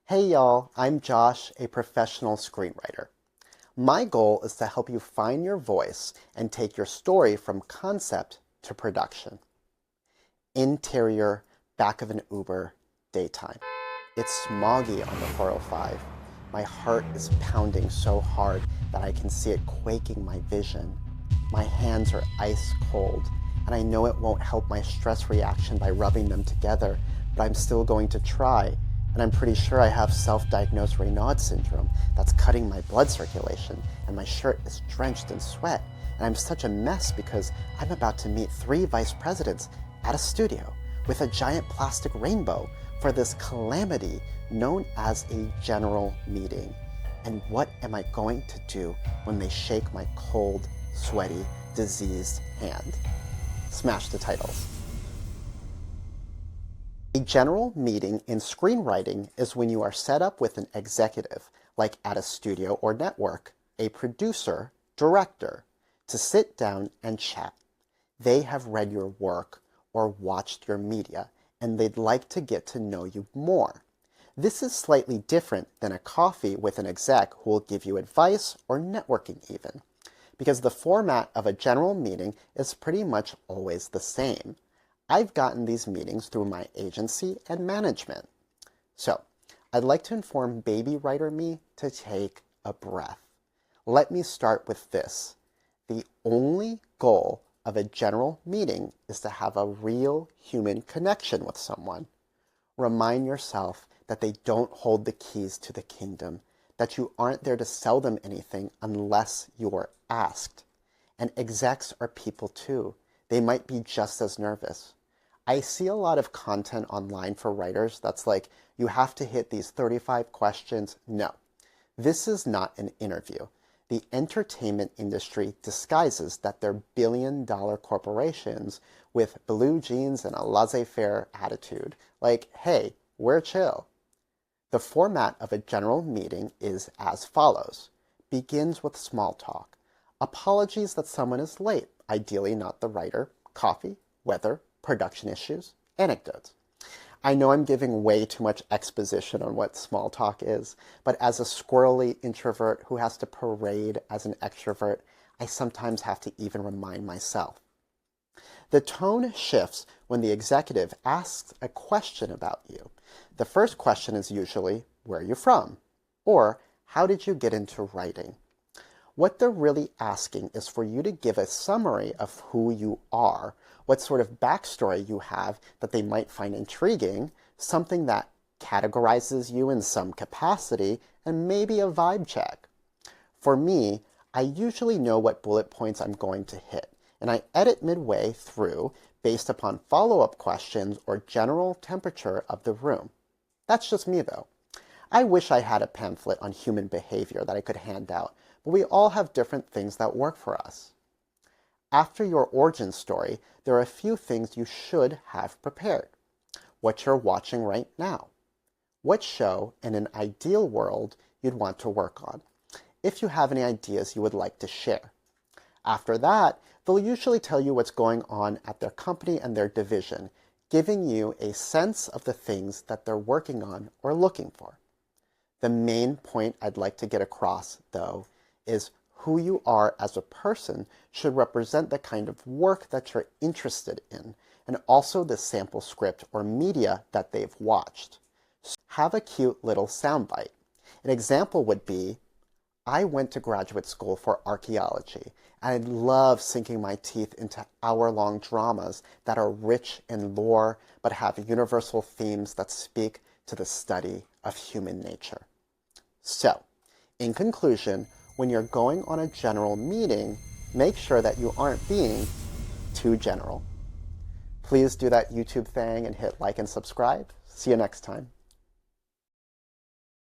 Hey y'all, I'm Josh, a professional screenwriter. My goal is to help you find your voice and take your story from concept to production. Interior, back of an Uber, daytime. It's smoggy on the 405. My heart is pounding so hard that I can see it quaking my vision. My hands are ice cold, and I know it won't help my stress reaction by rubbing them together, but I'm still going to try. And I'm pretty sure I have self-diagnosed Raynaud syndrome that's cutting my blood circulation, and my shirt is drenched in sweat. And I'm such a mess because I'm about to meet 3 vice presidents at a studio with a giant plastic rainbow for this calamity known as a general meeting. And what am I going to do when they shake my cold, sweaty, diseased hand? Smash the titles. A general meeting in screenwriting is when you are set up with an executive, like at a studio or network, a producer, director, to sit down and chat. They have read your work or watched your media, and they'd like to get to know you more. This is slightly different than a coffee with an exec who will give you advice or networking even, because the format of a general meeting is pretty much always the same. I've gotten these meetings through my agency and management. So, I'd like to inform baby writer me to take a breath. Let me start with this. The only goal of a general meeting is to have a real human connection with someone. Remind yourself that they don't hold the keys to the kingdom, that you aren't there to sell them anything unless you're asked. And execs are people too. They might be just as nervous. I see a lot of content online for writers that's like, you have to hit these 35 questions. No, this is not an interview. The entertainment industry disguises that they're billion-dollar corporations with blue jeans and a laissez-faire attitude. Like, hey, we're chill. The format of a general meeting is as follows. Begins with small talk. Apologies that someone is late, ideally not the writer, coffee, weather, production issues, anecdotes. I know I'm giving way too much exposition on what small talk is, but as a squirrely introvert who has to parade as an extrovert, I sometimes have to even remind myself. The tone shifts when the executive asks a question about you. The first question is usually, where are you from? Or, how did you get into writing? What they're really asking is for you to give a summary of who you are, what sort of backstory you have that they might find intriguing, something that categorizes you in some capacity, and maybe a vibe check. For me, I usually know what bullet points I'm going to hit, and I edit midway through based upon follow-up questions or general temperature of the room. That's just me, though. I wish I had a pamphlet on human behavior that I could hand out, but we all have different things that work for us. After your origin story, there are a few things you should have prepared. What you're watching right now. What show, in an ideal world, you'd want to work on. If you have any ideas you would like to share. After that, they'll usually tell you what's going on at their company and their division, giving you a sense of the things that they're working on or looking for. The main point I'd like to get across, though, is who you are as a person should represent the kind of work that you're interested in, and also the sample script or media that they've watched. So have a cute little soundbite. An example would be, I went to graduate school for archaeology, and I love sinking my teeth into hour-long dramas that are rich in lore, but have universal themes that speak to the study of human nature. So, in conclusion, when you're going on a general meeting, make sure that you aren't being too general. Please do that YouTube thing and hit like and subscribe. See you next time.